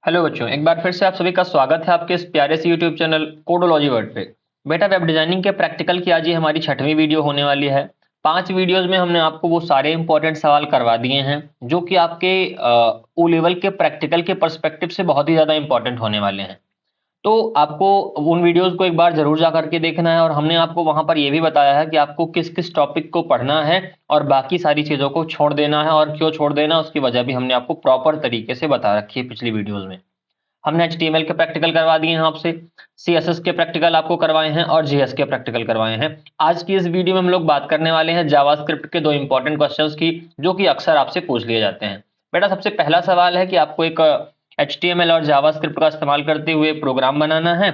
Hello बच्चों, एक बार फिर से आप सभी का स्वागत है आपके इस प्यारे से यूट्यूब चैनल कोडोलॉजी वर्ल्ड पे। बेटा, वेब डिजाइनिंग के प्रैक्टिकल की आज ये हमारी 6वीं वीडियो होने वाली है। 5 वीडियोस में हमने आपको वो सारे इंपॉर्टेंट सवाल करवा दिए हैं जो कि आपके ओ लेवल के प्रैक्टिकल के पर्सपेक्टिव से बहुत ही ज्यादा इंपॉर्टेंट होने वाले हैं। तो आपको उन वीडियोस को एक बार जरूर जा करके देखना है, और हमने आपको वहां पर यह भी बताया है कि आपको किस किस टॉपिक को पढ़ना है और बाकी सारी चीजों को छोड़ देना है, और क्यों छोड़ देना उसकी वजह भी हमने आपको प्रॉपर तरीके से बता रखी है पिछली वीडियोस में। हमने एचटीएमएल के प्रैक्टिकल करवा दिए हैं आपसे, सीएसएस के प्रैक्टिकल आपको करवाए हैं और जेएस के प्रैक्टिकल करवाए हैं। आज की इस वीडियो में हम लोग बात करने वाले हैं जावास्क्रिप्ट के 2 इंपॉर्टेंट क्वेश्चंस की, जो कि अक्सर आपसे पूछ लिए जाते हैं। बेटा, सबसे पहला सवाल है कि आपको एक एचटीएमएल और जावास्क्रिप्ट का इस्तेमाल करते हुए प्रोग्राम बनाना है,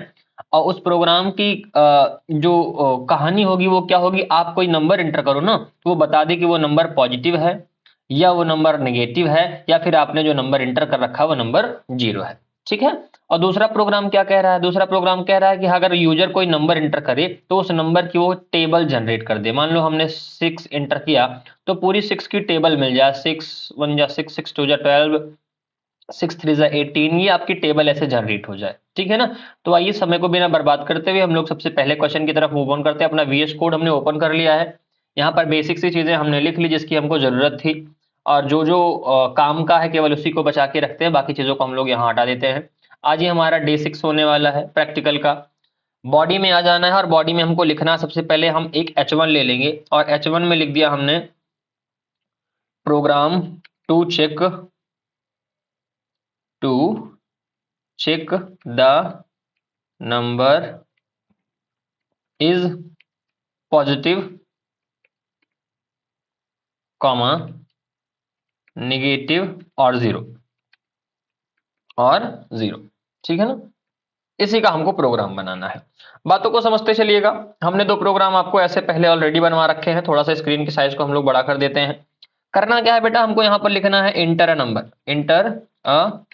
और उस प्रोग्राम की जो कहानी होगी वो क्या होगी। आप कोई नंबर इंटर करो ना, तो वो बता दे कि वो नंबर पॉजिटिव है या वो नंबर नेगेटिव है, या फिर आपने जो नंबर इंटर कर रखा है वो नंबर 0 है। ठीक है। और दूसरा प्रोग्राम क्या कह रहा है? दूसरा प्रोग्राम कह रहा है कि अगर यूजर कोई नंबर इंटर करे तो उस नंबर की वो टेबल जनरेट कर दे। मान लो हमने 6 इंटर किया, तो पूरी 6 की टेबल मिल जाए। 6 1 जा 6, 6 2 जा 12, 6 3 जा 18, ये आपकी टेबल ऐसे जनरेट हो जाए। ठीक है ना। तो आइए समय को बिना बर्बाद करते हुए हम लोग सबसे पहले क्वेश्चन की तरफ मूव ऑन करते हैं। अपना वीएस कोड हमने ओपन कर लिया है। यहाँ पर बेसिक सी चीजें हमने लिख ली जिसकी हमको जरूरत थी, और जो जो काम का है केवल उसी को बचा के रखते हैं, बाकी चीजों को हम लोग यहाँ हटा देते हैं। आज ये हमारा डे 6 होने वाला है प्रैक्टिकल का। बॉडी में आ जाना है, और बॉडी में हमको लिखना है सबसे पहले हम एक H1 ले लेंगे, और H1 में लिख दिया हमने program to check the number is positive comma negative और 0 और 0। ठीक है ना। इसी का हमको प्रोग्राम बनाना है। बातों को समझते चलिएगा। हमने 2 प्रोग्राम आपको ऐसे पहले ऑलरेडी बनवा रखे हैं। थोड़ा सा स्क्रीन की साइज को हम लोग बड़ा कर देते हैं। करना क्या है बेटा, हमको यहाँ पर लिखना है inter a number, inter a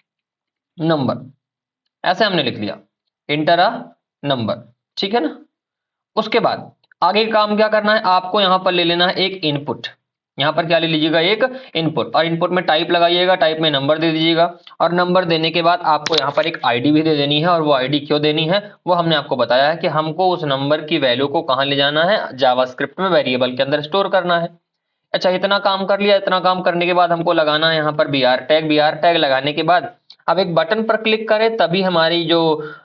number, ऐसे हमने लिख लिया, इंटर अ नंबर। ठीक है ना। उसके बाद आगे का काम क्या करना है, आपको यहाँ पर ले लेना है एक इनपुट। यहाँ पर क्या ले लीजिएगा, एक इनपुट, और इनपुट में टाइप लगाइएगा, टाइप में नंबर दे दीजिएगा, और नंबर देने के बाद आपको यहाँ पर एक आईडी भी दे देनी है। और वो आईडी क्यों देनी है वो हमने आपको बताया है कि हमको उस नंबर की वैल्यू को कहाँ ले जाना है, जावास्क्रिप्ट में वेरिएबल के अंदर स्टोर करना है। अच्छा, इतना काम कर लिया। इतना काम करने के बाद हमको लगाना है यहाँ पर br टैग लगाने के बाद अब एक बटन पर क्लिक करें तभी हमारी जो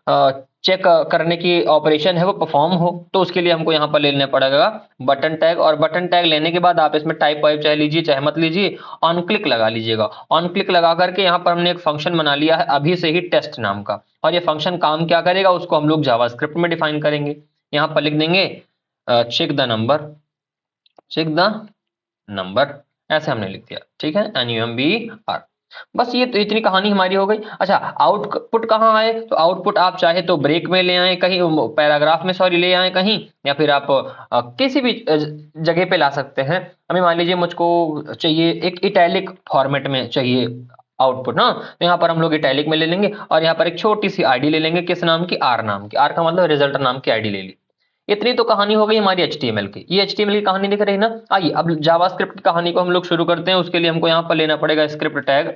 चेक करने की ऑपरेशन है वो परफॉर्म हो। तो उसके लिए हमको यहाँ पर लेना पड़ेगा बटन टैग, और बटन टैग लेने के बाद आप इसमें टाइप वाइप चाहे लीजिए चाहे मत लीजिए, ऑन क्लिक लगा लीजिएगा। ऑन क्लिक लगा करके यहाँ पर हमने एक फंक्शन बना लिया है अभी से ही, टेस्ट नाम का, और ये फंक्शन काम क्या करेगा उसको हम लोग जावास्क्रिप्ट में डिफाइन करेंगे। यहाँ पर लिख देंगे चेक द नंबर, ऐसे हमने लिख दिया। ठीक है, NUMBR। बस ये तो इतनी कहानी हमारी हो गई। अच्छा, आउटपुट कहाँ आए, तो आउटपुट आप चाहे तो ब्रेक में ले आए कहीं, पैराग्राफ में सॉरी ले आए कहीं, या फिर आप किसी भी जगह पे ला सकते हैं। हमें मान लीजिए मुझको चाहिए एक इटैलिक फॉर्मेट में चाहिए आउटपुट ना, तो यहाँ पर हम लोग इटैलिक में ले लेंगे, और यहाँ पर एक छोटी सी आईडी ले लेंगे। किस नाम की? आर नाम की। आर का मतलब रिजल्ट नाम की आईडी ले ली। इतनी तो कहानी हो गई हमारी एचटीएमएल की। ये एचटीएमएल की कहानी दिख रही है ना। आइए अब जावास्क्रिप्ट की कहानी को हम लोग शुरू करते हैं। उसके लिए हमको यहाँ पर लेना पड़ेगा स्क्रिप्ट टैग,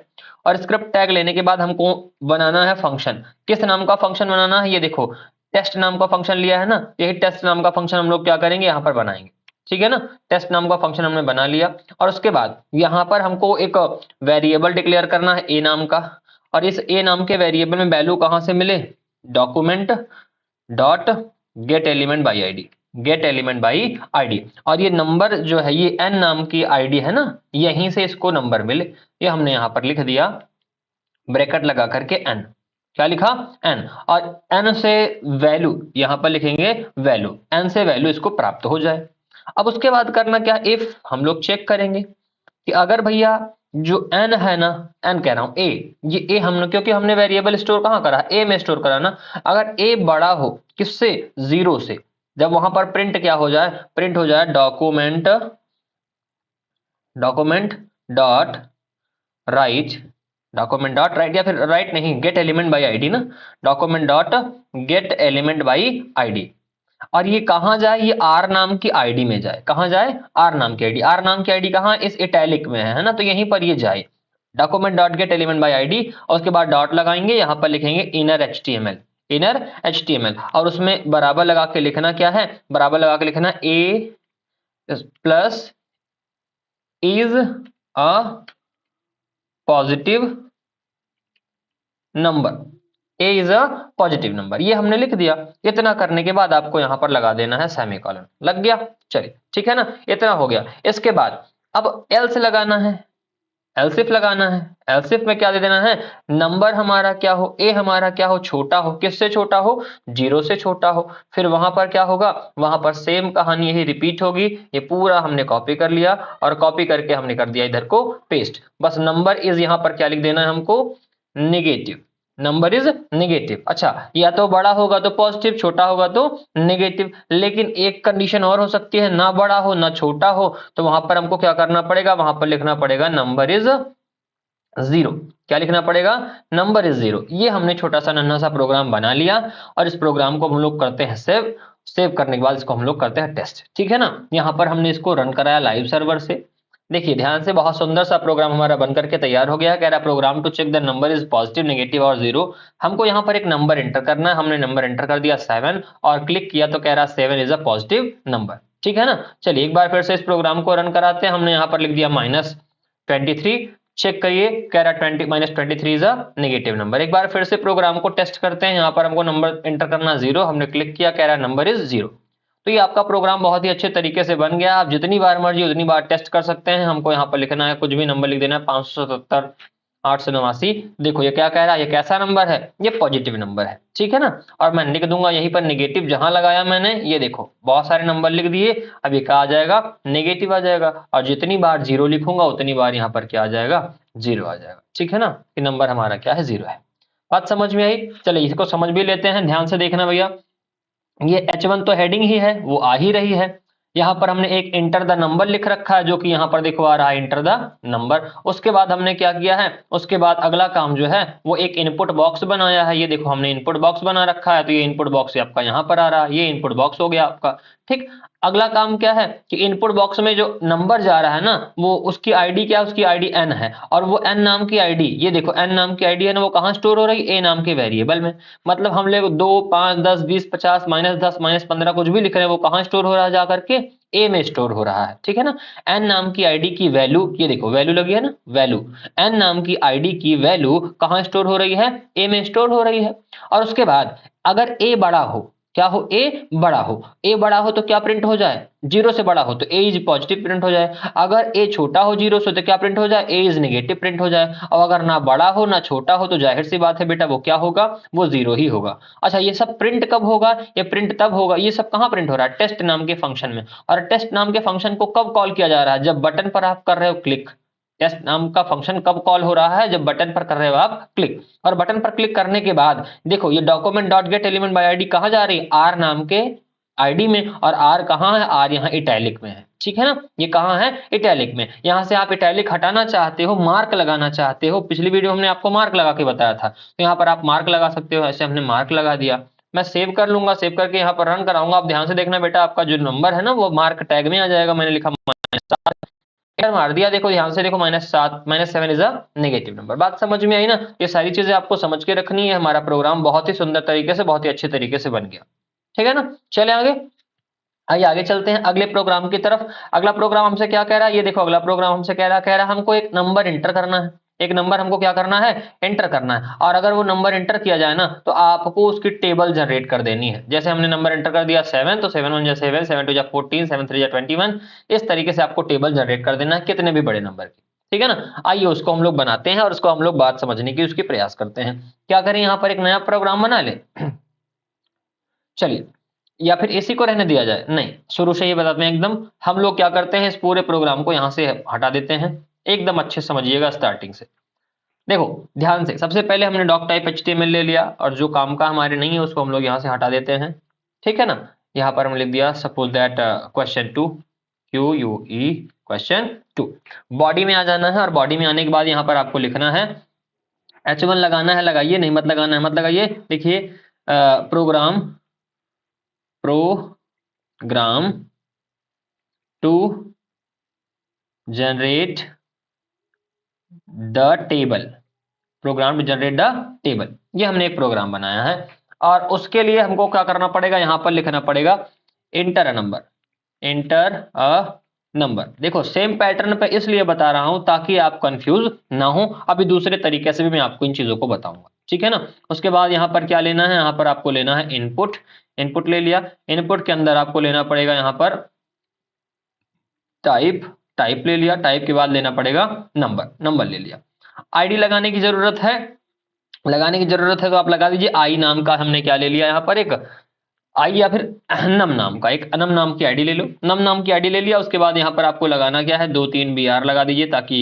और स्क्रिप्ट टैग लेने के बाद हमको बनाना है फंक्शन। किस नाम का फंक्शन बनाना है, ये देखो, टेस्ट नाम का फंक्शन लिया है ना, यही टेस्ट नाम का फंक्शन हम लोग क्या करेंगे, यहाँ पर बनाएंगे। ठीक है ना। टेस्ट नाम का फंक्शन हमने बना लिया, और उसके बाद यहाँ पर हमको एक वेरिएबल डिक्लेयर करना है ए नाम का, और इस ए नाम के वेरिएबल में वैल्यू कहाँ से मिले, document dot gate element by ID, और ये नंबर जो है ये n नाम की आईडी है ना, यहीं से इसको नंबर मिले। ये हमने यहां पर लिख दिया ब्रैकेट लगा करके n। क्या लिखा? n, और n से वैल्यू यहां पर लिखेंगे वैल्यू, n से वैल्यू इसको प्राप्त हो जाए। अब उसके बाद करना क्या, इफ हम लोग चेक करेंगे कि अगर भैया जो n है ना, n कह रहा हूं a, ये a हमने, क्योंकि हमने वेरिएबल स्टोर कहां करा, a में स्टोर करा ना। अगर a बड़ा हो किससे, 0 से, जब वहां पर प्रिंट क्या हो जाए, प्रिंट हो जाए डॉक्यूमेंट डॉट राइट, या फिर राइट नहीं, गेट एलिमेंट बाई आईडी ना, document dot gate element by ID. और ये कहां जाए, ये आर नाम की आईडी में जाए। कहां जाए? आर नाम की आईडी। आर नाम की आईडी कहां, इस इटैलिक में है ना, तो यहीं पर ये जाए। Document dot gate element by ID, और उसके बाद डॉट लगाएंगे, यहां पर लिखेंगे इनर एचटीएमएल, इनर एचटीएमएल, और उसमें बराबर लगा के लिखना क्या है, बराबर लगा के लिखना A plus is a positive number, A is a positive number, ये हमने लिख दिया। इतना करने के बाद आपको यहां पर लगा देना है सेमीकोलन, लग गया। चलिए ठीक है ना, इतना हो गया। इसके बाद अब एल्स लगाना है, एल्सिफ लगाना है। एल्सिफ में क्या दे देना है, नंबर हमारा क्या हो, ए हमारा क्या हो, छोटा हो, किससे छोटा हो, 0 से छोटा हो। फिर वहां पर क्या होगा, वहां पर सेम कहानी यही रिपीट होगी। ये पूरा हमने कॉपी कर लिया और कॉपी करके हमने कर दिया इधर को पेस्ट। बस नंबर इज यहां पर क्या लिख देना है हमको, नेगेटिव, नंबर इज नेगेटिव। अच्छा, या तो बड़ा होगा तो पॉजिटिव, छोटा होगा तो नेगेटिव। लेकिन एक कंडीशन और हो सकती है, ना बड़ा हो ना छोटा हो, तो वहां पर हमको क्या करना पड़ेगा, वहां पर लिखना पड़ेगा नंबर इज 0। क्या लिखना पड़ेगा, नंबर इज 0। ये हमने छोटा सा नन्हा सा प्रोग्राम बना लिया और इस प्रोग्राम को हम लोग करते हैं सेव। सेव करने के बाद इसको हम लोग करते हैं टेस्ट, ठीक है ना। यहाँ पर हमने इसको रन कराया लाइव सर्वर से। देखिए ध्यान से, बहुत सुंदर सा प्रोग्राम हमारा बन करके तैयार हो गया। कह रहा program to check the number is positive, negative और 0। हमको यहाँ पर एक नंबर एंटर करना है। हमने नंबर एंटर कर दिया 7 और क्लिक किया तो कह रहा 7 इज अ पॉजिटिव नंबर, ठीक है ना। चलिए एक बार फिर से इस प्रोग्राम को रन कराते हैं। हमने यहाँ पर लिख दिया -23, चेक करिए, कह रहा 20 -23 इज अ नेगेटिव नंबर। एक बार फिर से प्रोग्राम को टेस्ट करते हैं। यहाँ पर हमको नंबर एंटर करना 0, हमने क्लिक किया, कह रहा नंबर इज 0। तो ये आपका प्रोग्राम बहुत ही अच्छे तरीके से बन गया। आप जितनी बार मर्जी उतनी बार टेस्ट कर सकते हैं। हमको यहाँ पर लिखना है, कुछ भी नंबर लिख देना है, 577 889। देखो ये क्या कह रहा है, ये कैसा नंबर है, ये पॉजिटिव नंबर है, ठीक है ना। और मैं लिख दूंगा यहीं पर नेगेटिव, जहां लगाया मैंने, ये देखो बहुत सारे नंबर लिख दिए। अब ये क्या आ जाएगा, नेगेटिव आ जाएगा। और जितनी बार 0 लिखूंगा उतनी बार यहाँ पर क्या आ जाएगा, 0 आ जाएगा, ठीक है ना। ये नंबर हमारा क्या है, 0 है। बात समझ में आई। चलिए इसको समझ भी लेते हैं, ध्यान से देखना भैया। ये H1 तो हेडिंग ही है, वो आ ही रही है। यहाँ पर हमने एक इंटर द नंबर लिख रखा है, जो कि यहाँ पर देखो आ रहा है इंटर द नंबर। उसके बाद हमने क्या किया है, उसके बाद अगला काम जो है वो एक इनपुट बॉक्स बनाया है। ये देखो हमने इनपुट बॉक्स बना रखा है, तो ये इनपुट बॉक्स आपका यहाँ पर आ रहा है, ये इनपुट बॉक्स हो गया आपका, ठीक। अगला काम क्या है कि इनपुट बॉक्स में जो नंबर जा रहा है ना, वो उसकी आईडी क्या है, उसकी आईडी n है। और वो n नाम की आईडी, ये देखो n नाम की आईडी है ना, वो कहाँ स्टोर हो रही है, a नाम के वेरिएबल में। मतलब हम लोग 2 5 10 20 50 -10 -15 कुछ भी लिख रहे हैं, वो कहाँ स्टोर हो रहा है, जाकर के a में स्टोर हो रहा है, ठीक है ना। n नाम की आईडी की वैल्यू, ये देखो वैल्यू लगी है ना, वैल्यू, n नाम की आईडी की वैल्यू कहाँ स्टोर हो रही है, a में स्टोर हो रही है। और उसके बाद अगर a बड़ा हो, क्या हो, a बड़ा हो, a बड़ा हो तो क्या प्रिंट हो जाए, 0 से बड़ा हो तो a इज पॉजिटिव प्रिंट हो जाए। अगर a छोटा हो 0 से तो क्या प्रिंट हो जाए, a इज नेगेटिव प्रिंट हो जाए। और अगर ना बड़ा हो ना छोटा हो तो जाहिर सी बात है बेटा, वो क्या होगा, वो 0 ही होगा। अच्छा, ये सब प्रिंट कब होगा, ये प्रिंट तब होगा, ये सब कहाँ प्रिंट हो रहा है, टेस्ट नाम के फंक्शन में। और टेस्ट नाम के फंक्शन को कब कॉल किया जा रहा है, जब बटन पर आप कर रहे हो क्लिक। टेस्ट नाम का फंक्शन कब कॉल हो रहा है, जब बटन पर कर रहे हो आप क्लिक। और बटन पर क्लिक करने के बाद देखो ये document dot gate element by ID कहाँ जा रही है, आर नाम के आईडी में। और आर कहाँ है, आर यहाँ इटैलिक में है, ठीक है ना। ये कहाँ है, इटैलिक में। यहां से आप इटैलिक हटाना चाहते हो, मार्क लगाना चाहते हो, पिछली वीडियो हमने आपको मार्क लगा के बताया था, तो यहाँ पर आप मार्क लगा सकते हो। ऐसे हमने मार्क लगा दिया। मैं सेव कर लूंगा, सेव करके यहाँ पर रन कराऊंगा। आप ध्यान से देखना बेटा, आपका जो नंबर है ना वो मार्क टैग में आ जाएगा। मैंने लिखा मार दिया, देखो ध्यान से देखो, -7 -7 इज अ नेगेटिव नंबर। बात समझ में आई ना। ये सारी चीजें आपको समझ के रखनी है। हमारा प्रोग्राम बहुत ही सुंदर तरीके से, बहुत ही अच्छे तरीके से बन गया, ठीक है ना। चले आगे, आइए आगे चलते हैं अगले प्रोग्राम की तरफ। अगला प्रोग्राम हमसे क्या कह रहा है, ये देखो अगला प्रोग्राम हमसे कह रहा है हमको एक नंबर एंटर करना है। एक नंबर हमको क्या करना है, एंटर करना है। और अगर वो नंबर एंटर किया जाए ना, तो आपको उसकी टेबल जनरेट कर देनी है। जैसे हमने नंबर एंटर कर दिया 7, तो 7 1 जा 7, 7 2 जा 14, 7 3 जा 21। इस तरीके से आपको टेबल जनरेट कर देना है, कितने भी बड़े नंबर की, ठीक है ना। आइए उसको हम लोग बनाते हैं और उसको हम लोग बात समझने की उसकी प्रयास करते हैं। क्या करें, यहाँ पर एक नया प्रोग्राम बना ले। चलिए, या फिर इसी को रहने दिया जाए, नहीं, शुरू से ही बताते हैं एकदम। हम लोग क्या करते हैं, इस पूरे प्रोग्राम को यहां से हटा देते हैं। एकदम अच्छे से समझिएगा स्टार्टिंग से। देखो ध्यान से, सबसे पहले हमने डॉक टाइप एचटीएमएल ले लिया, और जो काम का हमारे नहीं है उसको हम लोग यहां से हटा देते हैं, ठीक है ना। यहाँ पर हम लिख दिया suppose that question 2, QUE question 2। Body में आ जाना है, और बॉडी में आने के बाद यहाँ पर आपको लिखना है H1 लगाना है। लगाइए, नहीं मत लगाना है, मत लगाइए। देखिए program to generate the table, program to generate the table, ये हमने एक प्रोग्राम बनाया है। और उसके लिए हमको क्या करना पड़ेगा, यहां पर लिखना पड़ेगा inter a number, inter a number. देखो सेम पैटर्न पे इसलिए बता रहा हूं ताकि आप कंफ्यूज ना हो, अभी दूसरे तरीके से भी मैं आपको इन चीजों को बताऊंगा, ठीक है ना। उसके बाद यहां पर क्या लेना है, यहां पर आपको लेना है इनपुट, इनपुट ले लिया। इनपुट के अंदर आपको लेना पड़ेगा यहां पर टाइप, टाइप ले लिया। टाइप के बाद लेना पड़ेगा नंबर, नंबर ले लिया। आईडी लगाने की जरूरत है, लगाने की जरूरत है तो आप लगा दीजिए। आई नाम का हमने क्या ले लिया यहां पर, एक आई या फिर नम नाम का, एक अनम नाम की आईडी ले लो, नम नाम की आईडी ले लिया। उसके बाद यहां पर आपको लगाना क्या है, 2-3 BR लगा दीजिए ताकि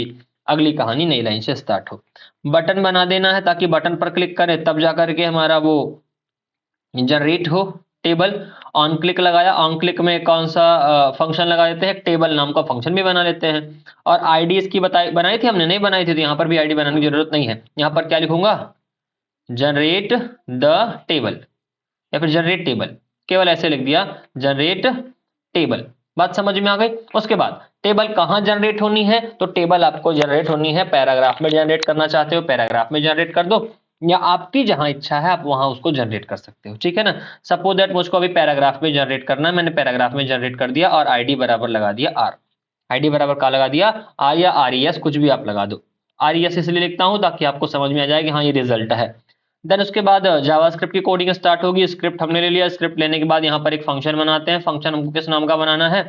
अगली कहानी नई लाइन से स्टार्ट हो। बटन बना देना है ताकि बटन पर क्लिक करें तब जाकर के हमारा वो जनरेट हो टेबल। ऑन क्लिक लगाया, ऑन क्लिक में कौन सा फंक्शन लगा देते हैं, टेबल नाम का फंक्शन भी बना लेते हैं। और आईडी इसकी बनाई थी हमने, नहीं बनाई थी तो यहां पर भी आईडी बनाने की जरूरत नहीं है। यहां पर क्या लिखूंगा, जनरेट द टेबल या फिर जनरेट टेबल, केवल ऐसे लिख दिया जनरेट टेबल। बात समझ में आ गई। उसके बाद टेबल कहां जनरेट होनी है, तो टेबल आपको जनरेट होनी है पैराग्राफ में, जनरेट करना चाहते हो पैराग्राफ में जनरेट कर दो, या आपकी जहां इच्छा है आप वहां उसको जनरेट कर सकते हो, ठीक है ना। सपोज दैट मुझको अभी पैराग्राफ में जनरेट करना है, मैंने पैराग्राफ में जनरेट कर दिया और आईडी बराबर लगा दिया आर। आईडी बराबर का लगा दिया आर या RES, कुछ भी आप लगा दो। RES इसलिए लिखता हूं ताकि आपको समझ में आ जाए कि हाँ ये रिजल्ट है। देन उसके बाद जावास्क्रिप्ट की कोडिंग स्टार्ट होगी। स्क्रिप्ट हमने ले लिया, स्क्रिप्ट लेने के बाद यहाँ पर एक फंक्शन बनाते हैं। फंक्शन हमको किस नाम का बनाना है,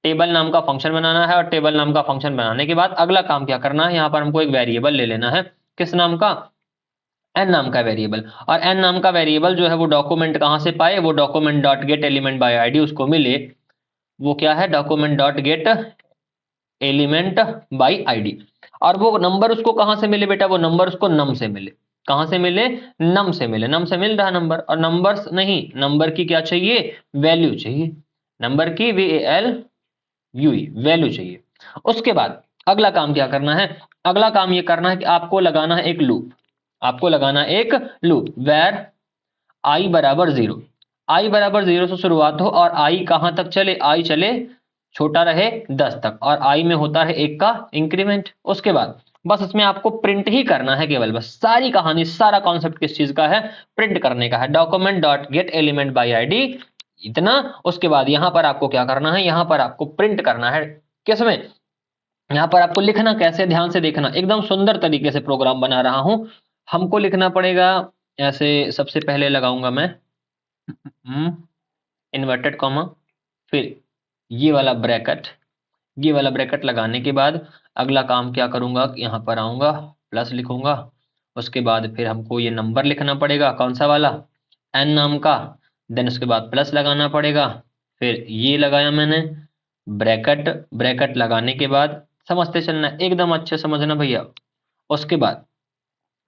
टेबल नाम का फंक्शन बनाना है। और टेबल नाम का फंक्शन बनाने के बाद अगला काम क्या करना है, यहाँ पर हमको एक वेरिएबल ले लेना है, किस नाम का, एन नाम का वेरिएबल। और एन नाम का वेरिएबल जो है वो डॉक्यूमेंट कहां से पाए, वो document dot gate element by ID उसको मिले, वो क्या है, document dot gate element by ID. और वो नंबर उसको कहां से मिले बेटा, वो नंबर उसको नम से मिले। कहां से मिले, नम से मिले, नम से मिल रहा नंबर। और नंबर्स नहीं, नंबर की क्या चाहिए, वैल्यू चाहिए, नंबर की VALUE वैल्यू चाहिए। उसके बाद अगला काम क्या करना है, अगला काम ये करना है कि आपको लगाना है एक लूप, आपको लगाना एक लूप वेर आई बराबर 0, आई बराबर 0 से शुरुआत हो और आई कहां तक चले, आई चले छोटा रहे 10 तक, और आई में होता है 1 का इंक्रीमेंट। उसके बाद बस इसमें आपको प्रिंट ही करना है केवल, बस सारी कहानी सारा कॉन्सेप्ट किस चीज का है, प्रिंट करने का है, document dot gate element by ID इतना। उसके बाद यहां पर आपको क्या करना है, यहां पर आपको प्रिंट करना है, किसमें, यहां पर आपको लिखना कैसे, ध्यान से देखना, एकदम सुंदर तरीके से प्रोग्राम बना रहा हूं। हमको लिखना पड़ेगा ऐसे, सबसे पहले लगाऊंगा मैं इन्वर्टेड कॉमा, फिर ये वाला ब्रैकेट, ये वाला ब्रैकेट लगाने के बाद अगला काम क्या करूंगा, यहाँ पर आऊंगा प्लस लिखूंगा। उसके बाद फिर हमको ये नंबर लिखना पड़ेगा, कौन सा वाला, एन नाम का। देन उसके बाद प्लस लगाना पड़ेगा, फिर ये लगाया मैंने ब्रैकेट, ब्रैकेट लगाने के बाद समझते चलना, एकदम अच्छे समझना भैया। उसके बाद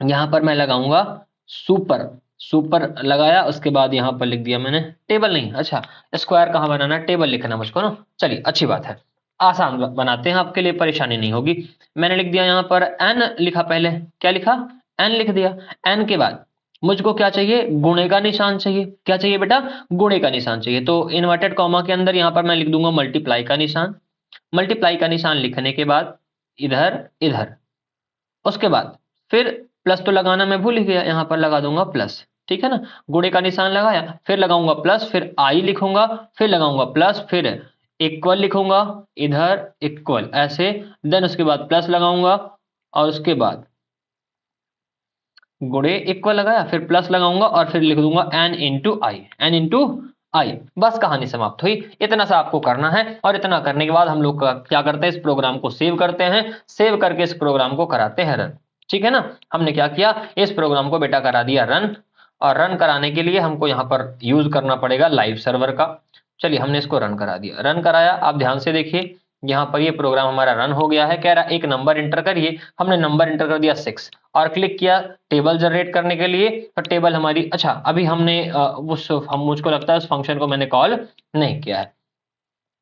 यहाँ पर मैं लगाऊंगा सुपर, सुपर लगाया। उसके बाद यहाँ पर लिख दिया मैंने टेबल, नहीं अच्छा स्क्वायर कहाँ बनाना है, टेबल लिखना मुझको ना, चलिए अच्छी बात है, आसान बनाते हैं आपके लिए, परेशानी नहीं होगी। मैंने लिख दिया यहाँ पर एन लिखा, पहले क्या लिखा, एन लिख दिया। एन के बाद मुझको क्या चाहिए, गुणे का निशान चाहिए, क्या चाहिए बेटा, गुणे का निशान चाहिए। तो इन्वर्टेड कॉमा के अंदर यहाँ पर मैं लिख दूंगा मल्टीप्लाई का निशान। मल्टीप्लाई का निशान लिखने के बाद इधर इधर, उसके बाद फिर प्लस तो लगाना मैं भूल ही गया, यहां पर लगा दूंगा प्लस, ठीक है ना। गुणे का निशान लगाया, फिर लगाऊंगा प्लस, फिर आई लिखूंगा, फिर लगाऊंगा प्लस, फिर इक्वल लिखूंगा, इधर इक्वल ऐसे। देन उसके बाद प्लस लगाऊंगा और उसके बाद गुणे इक्वल लगाया, फिर प्लस लगाऊंगा और फिर लिख दूंगा एन इंटू आई, एन इंटू आई। बस कहानी समाप्त हुई। इतना सा आपको करना है और इतना करने के बाद हम लोग क्या करते हैं, इस प्रोग्राम को सेव करते हैं, सेव करके इस प्रोग्राम को कराते हैं रन, ठीक है ना। हमने क्या किया, इस प्रोग्राम को बेटा करा दिया रन। और रन कराने के लिए हमको यहाँ पर यूज करना पड़ेगा लाइव सर्वर का। चलिए हमने इसको रन करा दिया, रन कराया। आप ध्यान से देखिए यहाँ पर ये प्रोग्राम हमारा रन हो गया है, कह रहा एक नंबर इंटर करिए। हमने नंबर इंटर कर दिया 6 और क्लिक किया टेबल जनरेट करने के लिए। तो टेबल हमारी, अच्छा अभी हमने हम मुझको लगता है उस फंक्शन को मैंने कॉल नहीं किया है।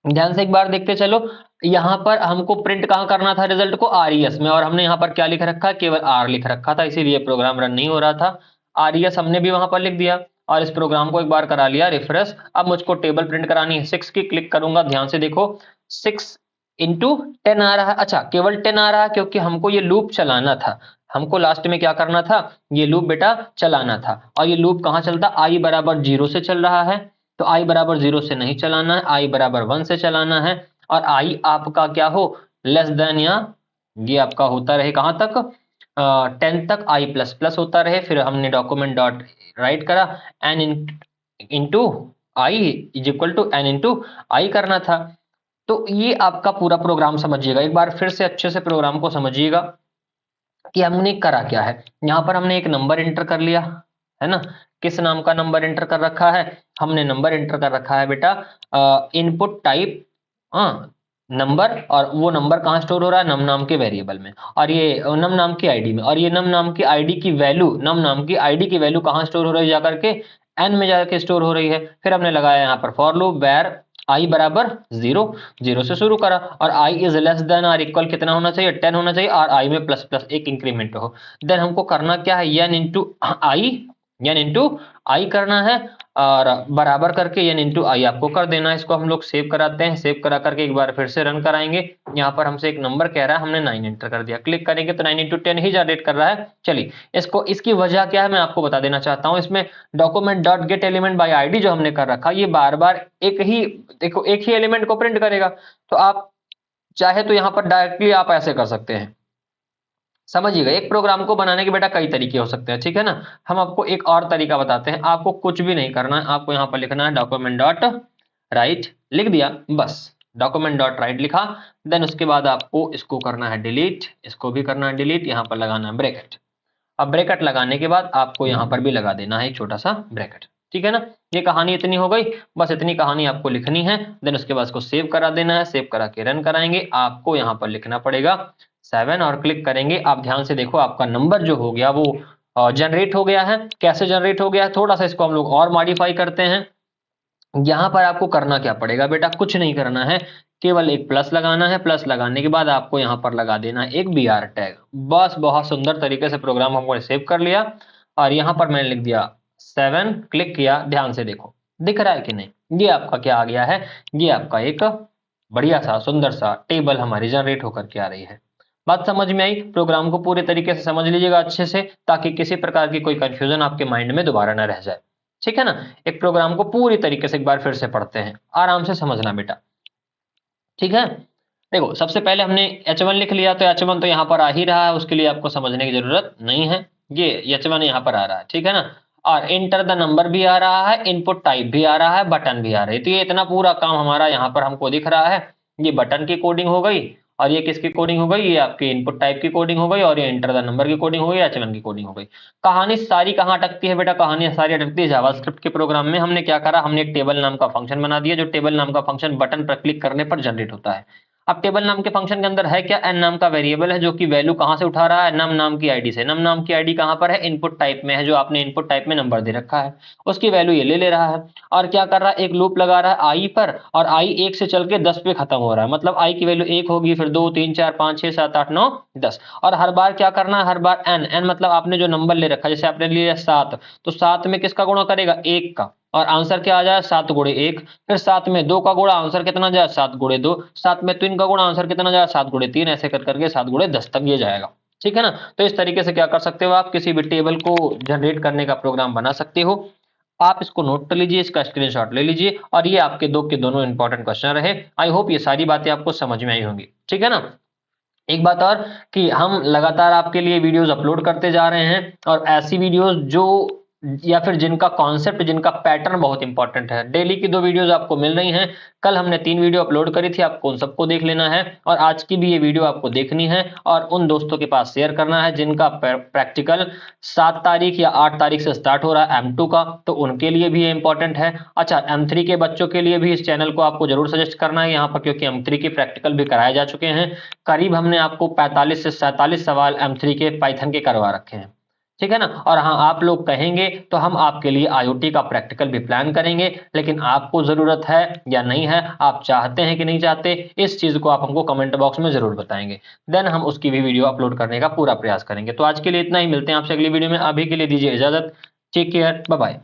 ध्यान से एक बार देखते चलो, यहाँ पर हमको प्रिंट कहाँ करना था, रिजल्ट को RES में, और हमने यहाँ पर क्या लिख रखा है, केवल R लिख रखा था, इसीलिए प्रोग्राम रन नहीं हो रहा था। RES हमने भी वहां पर लिख दिया और इस प्रोग्राम को एक बार करा लिया रिफ्रेश। अब मुझको टेबल प्रिंट करानी है 6 की, क्लिक करूंगा, ध्यान से देखो 6 इंटू 10 आ रहा है। अच्छा, केवल 10 आ रहा है क्योंकि हमको ये लूप चलाना था, हमको लास्ट में क्या करना था, ये लूप बेटा चलाना था। और ये लूप कहाँ चलता, i बराबर 0 से चल रहा है, तो i बराबर 0 से नहीं चलाना है, i बराबर 1 से चलाना है। और i आपका क्या हो, लेस देन, या ये आपका होता रहे कहाँ तक, 10 तक i प्लस प्लस होता रहे। फिर हमने डॉक्यूमेंट डॉट राइट करा, n into i is equal to n into i करना था। तो ये आपका पूरा प्रोग्राम समझिएगा, एक बार फिर से अच्छे से प्रोग्राम को समझिएगा कि हमने करा क्या है। यहाँ पर हमने एक नंबर एंटर कर लिया है ना, किस नाम का नंबर एंटर कर रखा है, हमने नंबर एंटर कर रखा है बेटा इनपुट टाइप नंबर, और वो नंबर कहाँ स्टोर हो रहा है, नम नाम के वेरिएबल में, और ये नम नाम की आईडी में। और ये नम नाम की आईडी की वैल्यू, नम नाम की आईडी की वैल्यू कहाँ स्टोर हो रही है, जाकर के एन में जाकर स्टोर हो रही है। फिर हमने लगाया यहाँ पर फॉर लूप वेर आई बराबर 0, 0 से शुरू करा, और आई इज लेस देन और इक्वल कितना होना चाहिए, 10 होना चाहिए, और आई में प्लस प्लस एक इंक्रीमेंट हो। देन हमको करना क्या है, एन इंटू आई करना है, और बराबर करके एन इंटू आई आपको कर देना है। इसको हम लोग सेव कराते हैं, सेव करा करके एक बार फिर से रन कराएंगे। यहाँ पर हमसे एक नंबर कह रहा है, हमने 9 एंटर कर दिया, क्लिक करेंगे तो 9 इंटू 10 ही जनरेट कर रहा है। चलिए इसको, इसकी वजह क्या है मैं आपको बता देना चाहता हूँ। इसमें document dot gate element by ID जो हमने कर रखा, ये बार बार एक ही एलिमेंट को प्रिंट करेगा। तो आप चाहे तो यहाँ पर डायरेक्टली आप ऐसे कर सकते हैं, समझिएगा। एक प्रोग्राम को बनाने के बेटा कई तरीके हो सकते हैं, ठीक है ना। हम आपको एक और तरीका बताते हैं, आपको कुछ भी नहीं करना है, आपको यहाँ पर लिखना है डॉक्यूमेंट डॉट राइट, लिख दिया बस, डॉक्यूमेंट डॉट राइट लिखा। देन उसके बाद आपको इसको करना है डिलीट, इसको भी करना है डिलीट, यहाँ पर लगाना है ब्रैकेट। अब ब्रैकेट लगाने के बाद आपको यहाँ पर भी लगा देना है एक छोटा सा ब्रैकेट, ठीक है ना। ये कहानी इतनी हो गई, बस इतनी कहानी आपको लिखनी है। देन उसके बाद इसको सेव करा देना है, सेव करा के रन कराएंगे। आपको यहाँ पर लिखना पड़ेगा 7 और क्लिक करेंगे। आप ध्यान से देखो, आपका नंबर जो हो गया वो जनरेट हो गया है। कैसे जनरेट हो गया है, थोड़ा सा इसको हम लोग और मॉडिफाई करते हैं। यहाँ पर आपको करना क्या पड़ेगा बेटा, कुछ नहीं करना है, केवल एक प्लस लगाना है। प्लस लगाने के बाद आपको यहाँ पर लगा देना है एक br टैग, बस। बहुत सुंदर तरीके से प्रोग्राम हमको सेव कर लिया, और यहाँ पर मैंने लिख दिया 7, क्लिक किया। ध्यान से देखो दिख रहा है कि नहीं, ये आपका क्या आ गया है, ये आपका एक बढ़िया सा सुंदर सा टेबल हमारी जनरेट होकर के आ रही है। बात समझ में आई। प्रोग्राम को पूरे तरीके से समझ लीजिएगा अच्छे से, ताकि किसी प्रकार की कोई कंफ्यूजन आपके माइंड में दोबारा ना रह जाए, ठीक है ना। एक प्रोग्राम को पूरी तरीके से एक बार फिर से पढ़ते हैं, आराम से समझना बेटा, ठीक है। देखो सबसे पहले हमने h1 लिख लिया, तो h1 तो यहाँ पर आ ही रहा है, उसके लिए आपको समझने की जरूरत नहीं है। ये h1 यहाँ पर आ रहा है, ठीक है ना। और एंटर द नंबर भी आ रहा है, इनपुट टाइप भी आ रहा है, बटन भी आ रही है। तो ये इतना पूरा काम हमारा यहाँ पर हमको दिख रहा है। ये बटन की कोडिंग हो गई, और ये किसकी कोडिंग हो गई, ये आपकी इनपुट टाइप की कोडिंग हो गई, और ये एंटर द नंबर की कोडिंग हो गई, h1 की कोडिंग हो गई। कहानी सारी कहाँ अटकती है बेटा, कहानी सारी अटकती है जावास्क्रिप्ट के प्रोग्राम में। हमने क्या करा, हमने एक टेबल नाम का फंक्शन बना दिया, जो टेबल नाम का फंक्शन बटन पर क्लिक करने पर जनरेट होता है। अब टेबल नाम के फंक्शन के अंदर है क्या, एन नाम का वेरिएबल है, जो कि वैल्यू कहां से उठा रहा है, नम नाम की आईडी से। नम नाम की आईडी कहां पर है, इनपुट टाइप में है, जो आपने इनपुट टाइप में नंबर दे रखा है, उसकी वैल्यू ये ले रहा है। और क्या कर रहा है, एक लूप लगा रहा है आई पर, और आई 1 से चल के 10 पे खत्म हो रहा है। मतलब आई की वैल्यू 1 होगी, फिर 2 3 4 5 6 7 8 9 10, और हर बार क्या करना है, हर बार एन मतलब आपने जो नंबर ले रखा है, जैसे आपने लिया 7, तो 7 में किसका गुणा करेगा, 1 का, और आंसर क्या आ जाए 7 गुणे 1। फिर 7 में 2 का गुणा, आंसर कितना जाए 7 गुणे 2। 7 में 3 का गुणा, आंसर कितना जाए 7 गुणे 3। ऐसे कर करके 7 गुणे 10 तक ये जाएगा, ठीक है ना। तो इस तरीके से क्या कर सकते हो, आप किसी भी टेबल को जनरेट करने का प्रोग्राम बना सकते हो। आप इसको नोट कर लीजिए, इसका स्क्रीनशॉट ले लीजिए, और ये आपके दो के दोनों इंपॉर्टेंट क्वेश्चन रहे। आई होप ये सारी बातें आपको समझ में आई होंगी, ठीक है ना। एक बात और कि हम लगातार आपके लिए वीडियोस अपलोड करते जा रहे हैं, और ऐसी वीडियोस जो या फिर जिनका कॉन्सेप्ट, जिनका पैटर्न बहुत इंपॉर्टेंट है। डेली की 2 वीडियोस आपको मिल रही हैं। कल हमने 3 वीडियो अपलोड करी थी, आपको उन सबको देख लेना है, और आज की भी ये वीडियो आपको देखनी है, और उन दोस्तों के पास शेयर करना है जिनका प्रैक्टिकल 7 तारीख या 8 तारीख से स्टार्ट हो रहा है M2 का, तो उनके लिए भी ये इंपॉर्टेंट है। अच्छा, M3 के बच्चों के लिए भी इस चैनल को आपको जरूर सजेस्ट करना है यहाँ पर, क्योंकि M3 के प्रैक्टिकल भी कराए जा चुके हैं। करीब हमने आपको 45 से 47 सवाल M3 के पाइथन के करवा रखे हैं, ठीक है ना। और हाँ, आप लोग कहेंगे तो हम आपके लिए IoT का प्रैक्टिकल भी प्लान करेंगे, लेकिन आपको जरूरत है या नहीं है, आप चाहते हैं कि नहीं चाहते, इस चीज को आप हमको कमेंट बॉक्स में जरूर बताएंगे। देन हम उसकी भी वीडियो अपलोड करने का पूरा प्रयास करेंगे। तो आज के लिए इतना ही, मिलते हैं आपसे अगली वीडियो में। अभी के लिए दीजिए इजाजत, टेक केयर, बाय बाय।